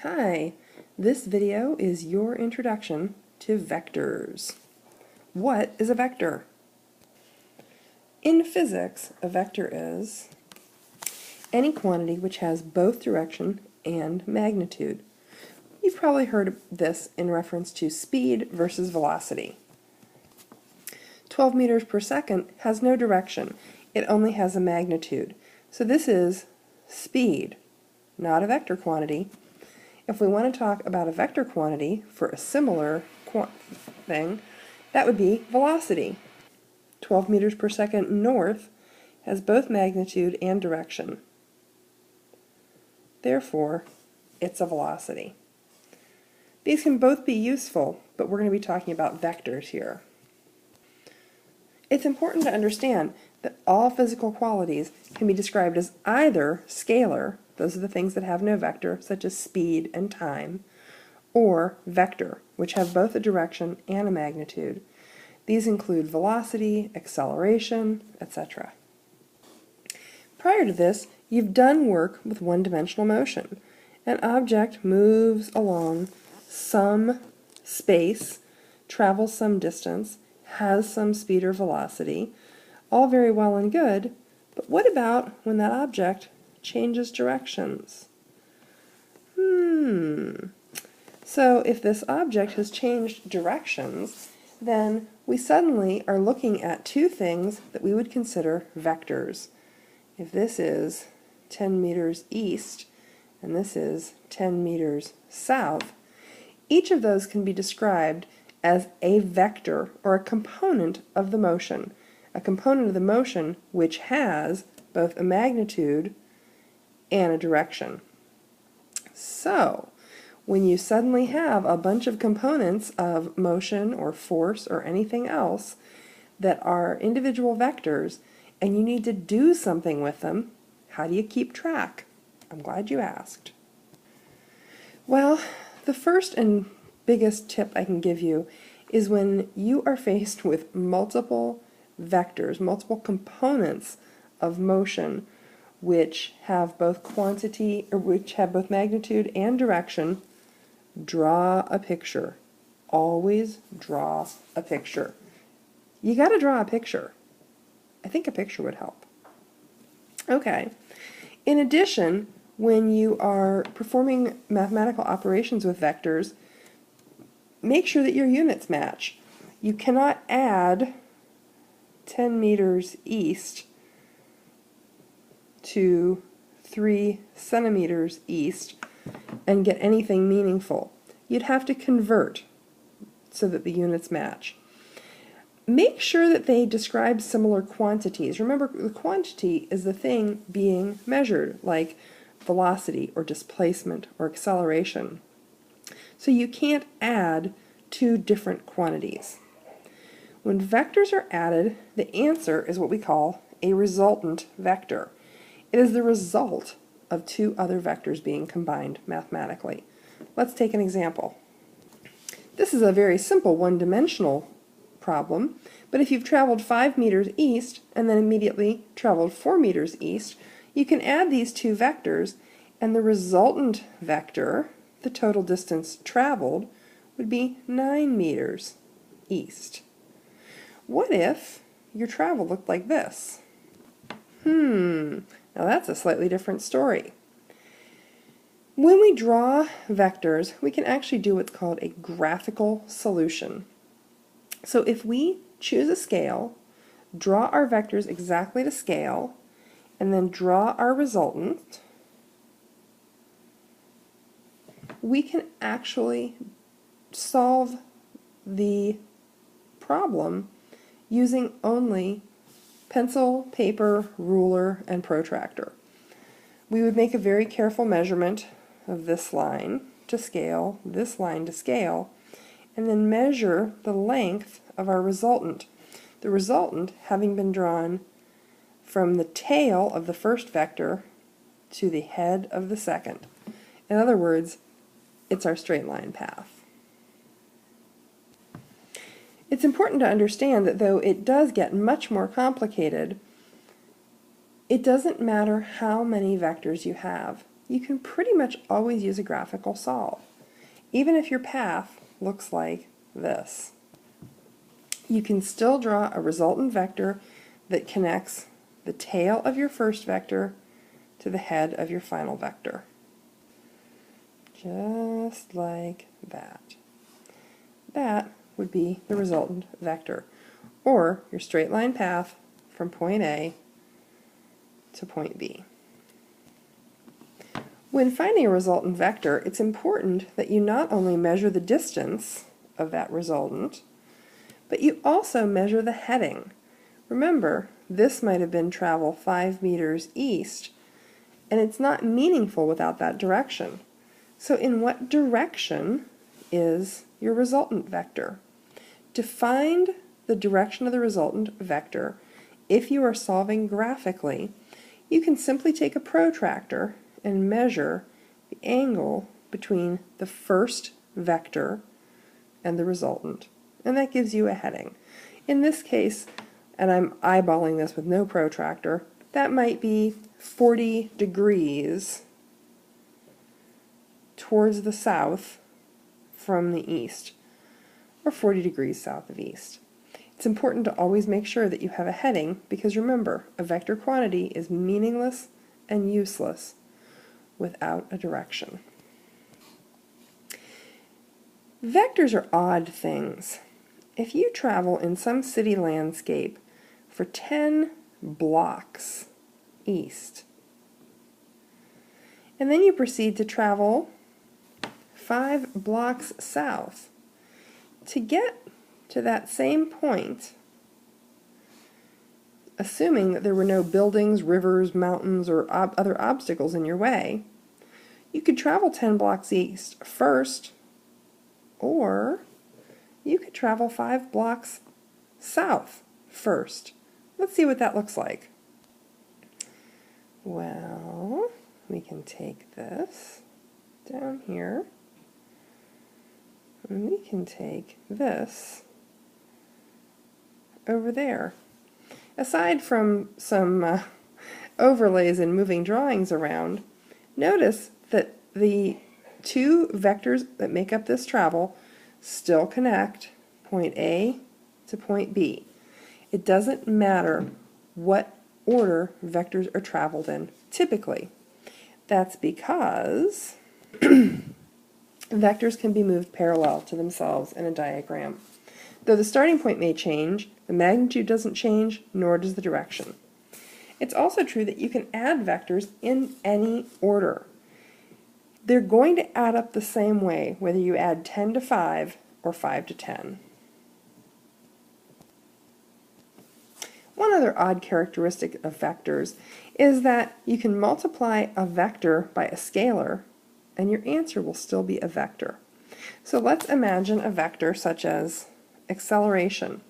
Hi, this video is your introduction to vectors. What is a vector? In physics, a vector is any quantity which has both direction and magnitude. You've probably heard this in reference to speed versus velocity. 12 meters per second has no direction. It only has a magnitude. So this is speed, not a vector quantity. If we want to talk about a vector quantity for a similar thing, that would be velocity. 12 meters per second north has both magnitude and direction. Therefore, it's a velocity. These can both be useful, but we're going to be talking about vectors here. It's important to understand that all physical qualities can be described as either scalar, those are the things that have no vector, such as speed and time, or vector, which have both a direction and a magnitude. These include velocity, acceleration, etc. Prior to this, you've done work with one-dimensional motion. An object moves along some space, travels some distance, has some speed or velocity, all very well and good, but what about when that object changes directions? So if this object has changed directions, then we suddenly are looking at two things that we would consider vectors. If this is 10 meters east and this is 10 meters south, each of those can be described as a vector or a component of the motion. A component of the motion which has both a magnitude and a direction. So, when you suddenly have a bunch of components of motion or force or anything else that are individual vectors and you need to do something with them, how do you keep track? I'm glad you asked. Well, the first and biggest tip I can give you is when you are faced with multiple vectors, multiple components of motion which have both quantity or which have both magnitude and direction, draw a picture. Always draw a picture. You got to draw a picture. I think a picture would help. Okay. In addition, when you are performing mathematical operations with vectors, make sure that your units match. You cannot add 10 meters east to 3 centimeters east and get anything meaningful. You'd have to convert so that the units match. Make sure that they describe similar quantities. Remember, the quantity is the thing being measured, like velocity or displacement or acceleration. So you can't add two different quantities. When vectors are added, the answer is what we call a resultant vector. It is the result of two other vectors being combined mathematically. Let's take an example. This is a very simple one-dimensional problem, but if you've traveled 5 meters east and then immediately traveled 4 meters east, you can add these two vectors and the resultant vector, the total distance traveled, would be 9 meters east. What if your travel looked like this? Now that's a slightly different story. When we draw vectors, we can actually do what's called a graphical solution. So if we choose a scale, draw our vectors exactly to scale, and then draw our resultant, we can actually solve the problem using only pencil, paper, ruler, and protractor. We would make a very careful measurement of this line to scale, this line to scale, and then measure the length of our resultant. The resultant having been drawn from the tail of the first vector to the head of the second. In other words, it's our straight line path. It's important to understand that though it does get much more complicated, it doesn't matter how many vectors you have. you can pretty much always use a graphical solve, even if your path looks like this. You can still draw a resultant vector that connects the tail of your first vector to the head of your final vector. Just like that. That would be the resultant vector, or your straight line path from point A to point B. When finding a resultant vector, it's important that you not only measure the distance of that resultant, but you also measure the heading. Remember, this might have been travel 5 meters east, and it's not meaningful without that direction. So in what direction is your resultant vector? To find the direction of the resultant vector, if you are solving graphically, you can simply take a protractor and measure the angle between the first vector and the resultant, and that gives you a heading. In this case, and I'm eyeballing this with no protractor, that might be 40 degrees towards the south from the east, or 40 degrees south of east. It's important to always make sure that you have a heading, because remember, a vector quantity is meaningless and useless without a direction. Vectors are odd things. If you travel in some city landscape for 10 blocks east, and then you proceed to travel 5 blocks south, to get to that same point, assuming that there were no buildings, rivers, mountains, or other obstacles in your way, you could travel 10 blocks east first, or you could travel 5 blocks south first. Let's see what that looks like. Well, we can take this down here, and we can take this over there. Aside from some overlays and moving drawings around, notice that the two vectors that make up this travel still connect point A to point B. It doesn't matter what order vectors are traveled in, typically. That's because vectors can be moved parallel to themselves in a diagram. Though the starting point may change, the magnitude doesn't change, nor does the direction. It's also true that you can add vectors in any order. They're going to add up the same way, whether you add 10 to 5 or 5 to 10. One other odd characteristic of vectors is that you can multiply a vector by a scalar, and your answer will still be a vector. So let's imagine a vector such as acceleration.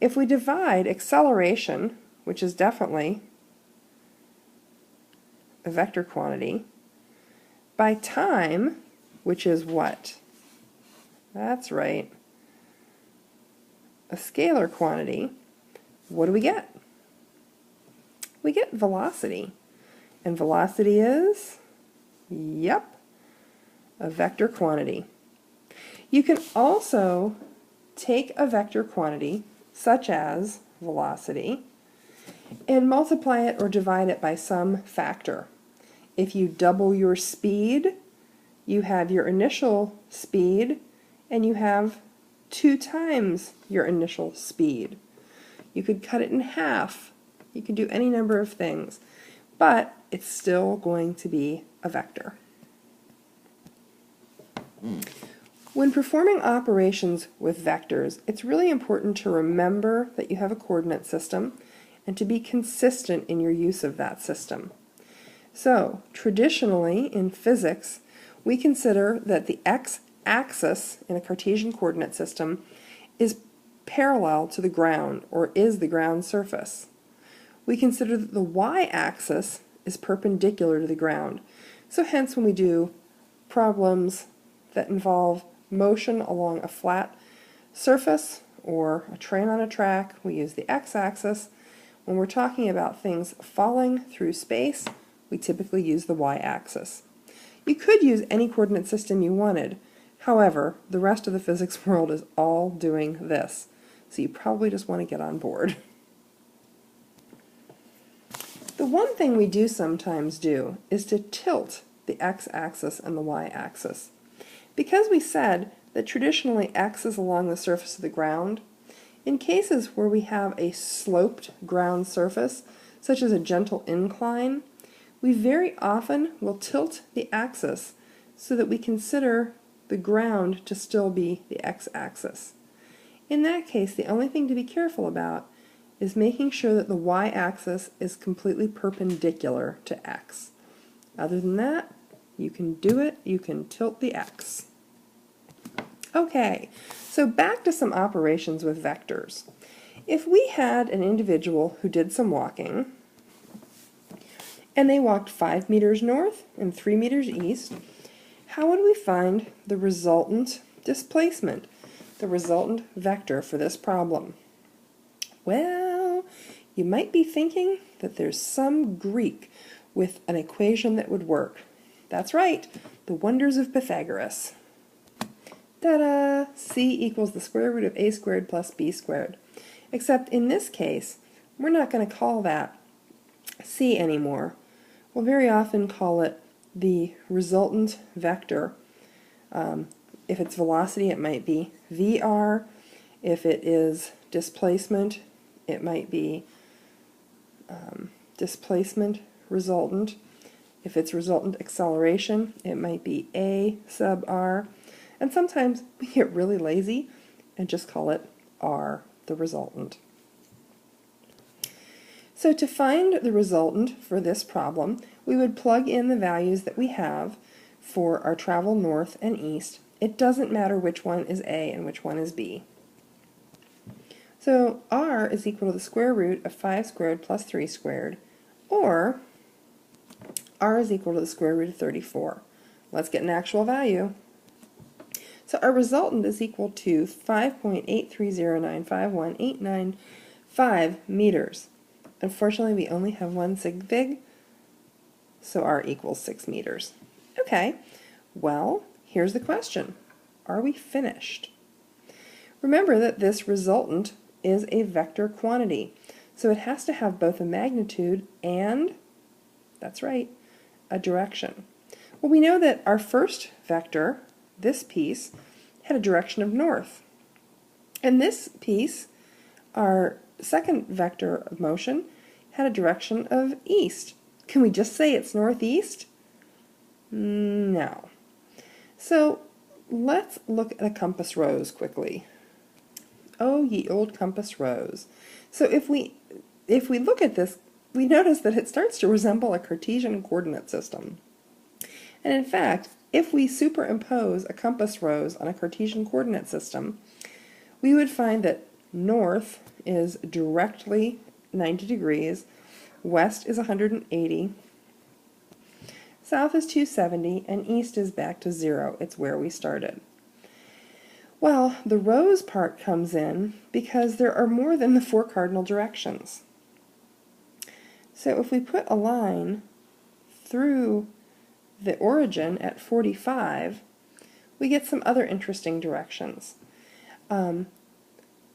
If we divide acceleration, which is definitely a vector quantity, by time, which is what? That's right, a scalar quantity, what do we get? We get velocity. And velocity is, yep, a vector quantity. You can also take a vector quantity, such as velocity, and multiply it or divide it by some factor. If you double your speed, you have your initial speed, and you have 2 times your initial speed. You could cut it in half. You could do any number of things, but it's still going to be a vector. When performing operations with vectors, it's really important to remember that you have a coordinate system and to be consistent in your use of that system. So, traditionally in physics, we consider that the x-axis in a Cartesian coordinate system is parallel to the ground, or is the ground surface. We consider that the y-axis is perpendicular to the ground. So hence when we do problems that involve motion along a flat surface or a train on a track, we use the x-axis. When we're talking about things falling through space, we typically use the y-axis. You could use any coordinate system you wanted. However, the rest of the physics world is all doing this, so you probably just want to get on board. The one thing we do sometimes do is to tilt the x-axis and the y-axis. Because we said that traditionally x is along the surface of the ground, in cases where we have a sloped ground surface, such as a gentle incline, we very often will tilt the axis so that we consider the ground to still be the x-axis. In that case, the only thing to be careful about is making sure that the y-axis is completely perpendicular to x. Other than that, you can do it, you can tilt the x. Okay, so back to some operations with vectors. If we had an individual who did some walking, and they walked 5 meters north and 3 meters east, how would we find the resultant displacement, the resultant vector for this problem? Well, you might be thinking that there's some Greek with an equation that would work. That's right, the wonders of Pythagoras. Ta-da! C equals the square root of a squared plus b squared. Except in this case, we're not going to call that C anymore. We'll very often call it the resultant vector. If it's velocity, it might be VR. If it is displacement, it might be displacement resultant. If it's resultant acceleration, it might be A sub r. And sometimes we get really lazy and just call it R, the resultant. So to find the resultant for this problem, we would plug in the values that we have for our travel north and east. It doesn't matter which one is A and which one is B. So R is equal to the square root of 5 squared plus 3 squared, or R is equal to the square root of 34. Let's get an actual value. So our resultant is equal to 5.830951895 meters. Unfortunately, we only have one sig fig, so R equals 6 meters. Okay, well, here's the question. Are we finished? Remember that this resultant is a vector quantity, so it has to have both a magnitude and, that's right, a direction. Well, we know that our first vector, this piece, had a direction of north. And this piece, our second vector of motion, had a direction of east. Can we just say it's northeast? No. So let's look at a compass rose quickly. Oh, ye old compass rose. So if we look at this, we notice that it starts to resemble a Cartesian coordinate system. And in fact, if we superimpose a compass rose on a Cartesian coordinate system, we would find that north is directly 90 degrees, west is 180, south is 270, and east is back to 0. It's where we started. Well, the rose part comes in because there are more than the 4 cardinal directions. So if we put a line through the origin at 45, we get some other interesting directions.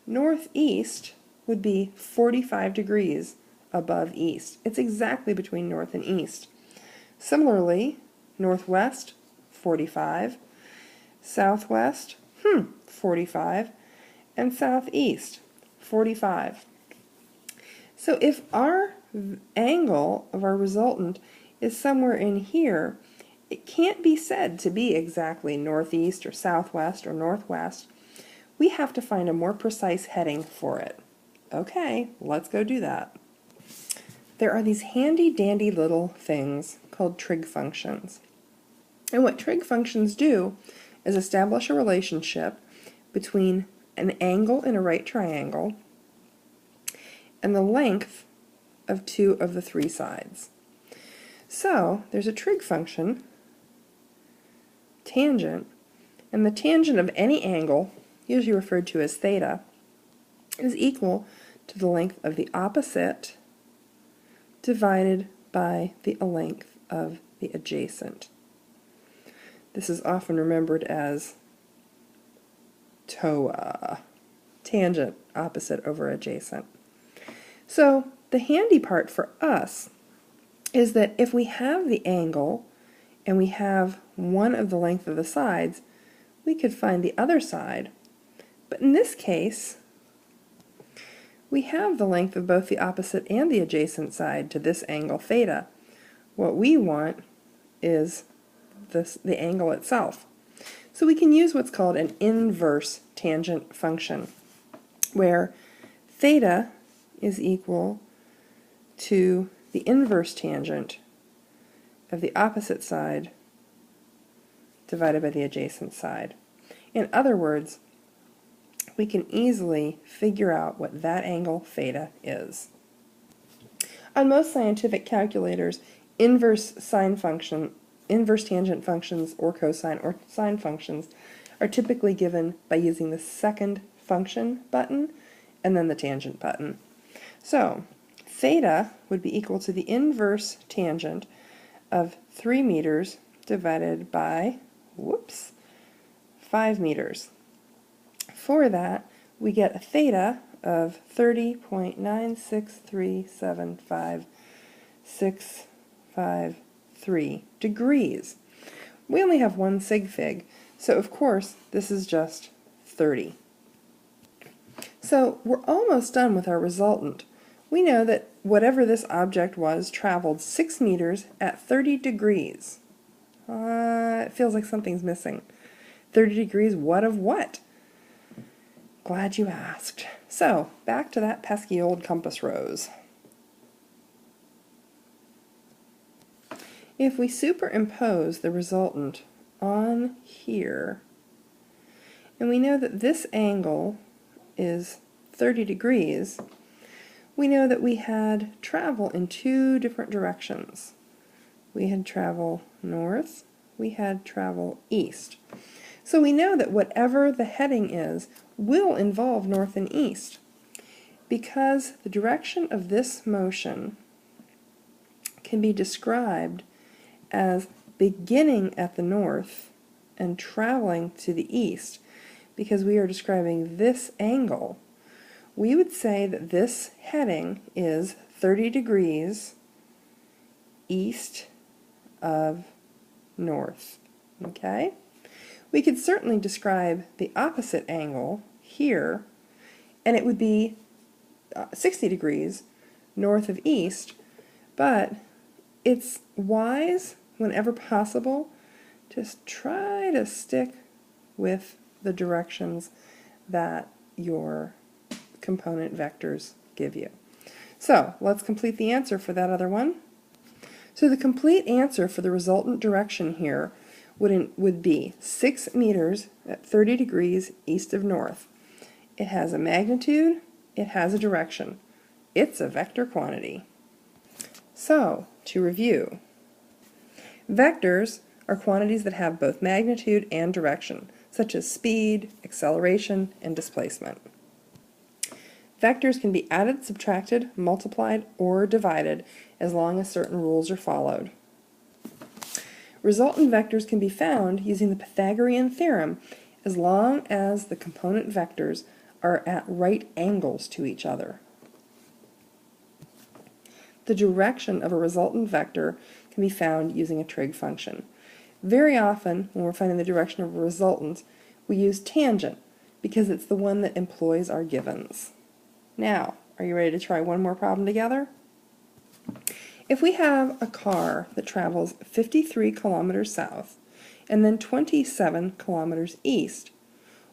Northeast would be 45 degrees above east. It's exactly between north and east. Similarly, northwest, 45, southwest, 45, and southeast, 45. So if our angle of our resultant is somewhere in here, it can't be said to be exactly northeast or southwest or northwest. We have to find a more precise heading for it. Okay, let's go do that. There are these handy-dandy little things called trig functions. And what trig functions do is establish a relationship between an angle in a right triangle and the length of 2 of the 3 sides. So there's a trig function, tangent, and the tangent of any angle, usually referred to as theta, is equal to the length of the opposite divided by the length of the adjacent. This is often remembered as TOA, tangent opposite over adjacent. So the handy part for us is that if we have the angle and we have one of the length of the sides, we could find the other side. But in this case, we have the length of both the opposite and the adjacent side to this angle theta. What we want is the angle itself. So we can use what's called an inverse tangent function, where theta is equal to the inverse tangent of the opposite side divided by the adjacent side. In other words, we can easily figure out what that angle theta is. On most scientific calculators, inverse tangent functions or cosine or sine functions are typically given by using the second function button and then the tangent button. So theta would be equal to the inverse tangent of 3 meters divided by, 5 meters. For that, we get a theta of 30.96375,653 degrees. We only have one sig fig, so of course this is just 30. So we're almost done with our resultant. We know that whatever this object was traveled 6 meters at 30 degrees. It feels like something's missing. 30 degrees, what of what? Glad you asked. So, back to that pesky old compass rose. If we superimpose the resultant on here, and we know that this angle is 30 degrees, we know that we had travel in two different directions. We had travel north, we had travel east. So we know that whatever the heading is will involve north and east, because the direction of this motion can be described as beginning at the north and traveling to the east. Because we are describing this angle, we would say that this heading is 30 degrees east of north. Okay? We could certainly describe the opposite angle here, and it would be 60 degrees north of east, but it's wise, whenever possible, just try to stick with the directions that your component vectors give you. So let's complete the answer for that other one. So the complete answer for the resultant direction here would be 6 meters at 30 degrees east of north. It has a magnitude, it has a direction. It's a vector quantity. So, to review, vectors are quantities that have both magnitude and direction, such as speed, acceleration, and displacement. Vectors can be added, subtracted, multiplied, or divided as long as certain rules are followed. Resultant vectors can be found using the Pythagorean theorem as long as the component vectors are at right angles to each other. The direction of a resultant vector can be found using a trig function. Very often, when we're finding the direction of a resultant, we use tangent because it's the one that employs our givens. Now, are you ready to try one more problem together? If we have a car that travels 53 kilometers south and then 27 kilometers east,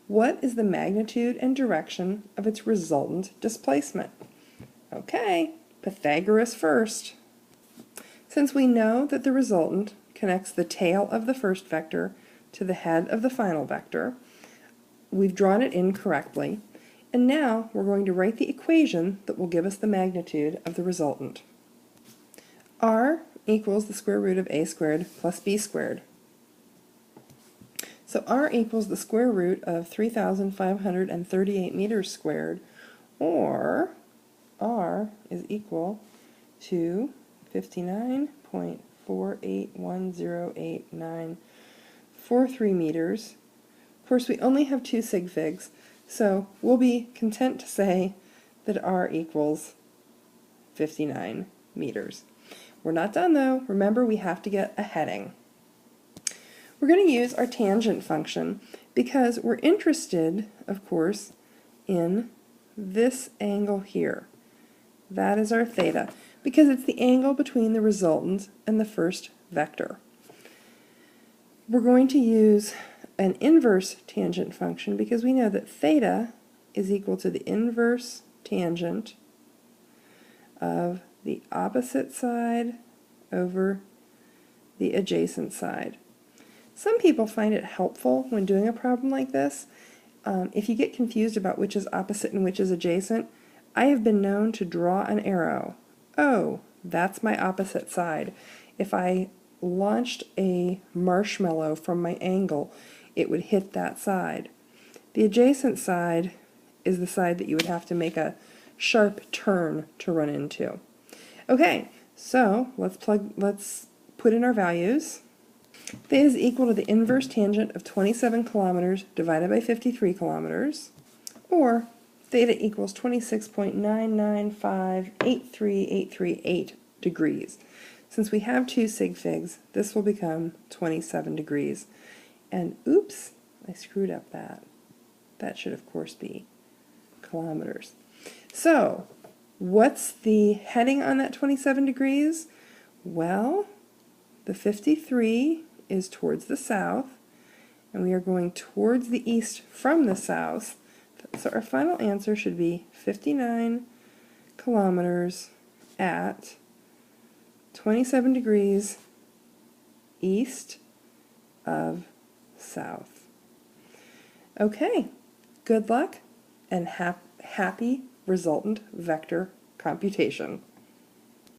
what is the magnitude and direction of its resultant displacement? Okay, Pythagoras first. Since we know that the resultant connects the tail of the first vector to the head of the final vector, we've drawn it in correctly, and now we're going to write the equation that will give us the magnitude of the resultant. R equals the square root of a squared plus b squared. So R equals the square root of 3,538 meters squared, or R is equal to 59.48108943 meters. Of course, we only have 2 sig figs, so we'll be content to say that r equals 59 meters. We're not done though. Remember, we have to get a heading. We're going to use our tangent function because we're interested, of course, in this angle here. That is our theta, because it's the angle between the resultant and the first vector. We're going to use an inverse tangent function because we know that theta is equal to the inverse tangent of the opposite side over the adjacent side. Some people find it helpful when doing a problem like this. If you get confused about which is opposite and which is adjacent, I have been known to draw an arrow. Oh, that's my opposite side. If I launched a marshmallow from my angle, it would hit that side. The adjacent side is the side that you would have to make a sharp turn to run into. Okay, so let's put in our values. Theta is equal to the inverse tangent of 27 kilometers divided by 53 kilometers, or theta equals 26.995838838 degrees. Since we have 2 sig figs, this will become 27 degrees. And oops, I screwed up that. That should of course be kilometers. So, what's the heading on that 27 degrees? Well, the 53 is towards the south, and we are going towards the east from the south. So our final answer should be 59 kilometers at 27 degrees east of south. Okay, good luck and happy resultant vector computation.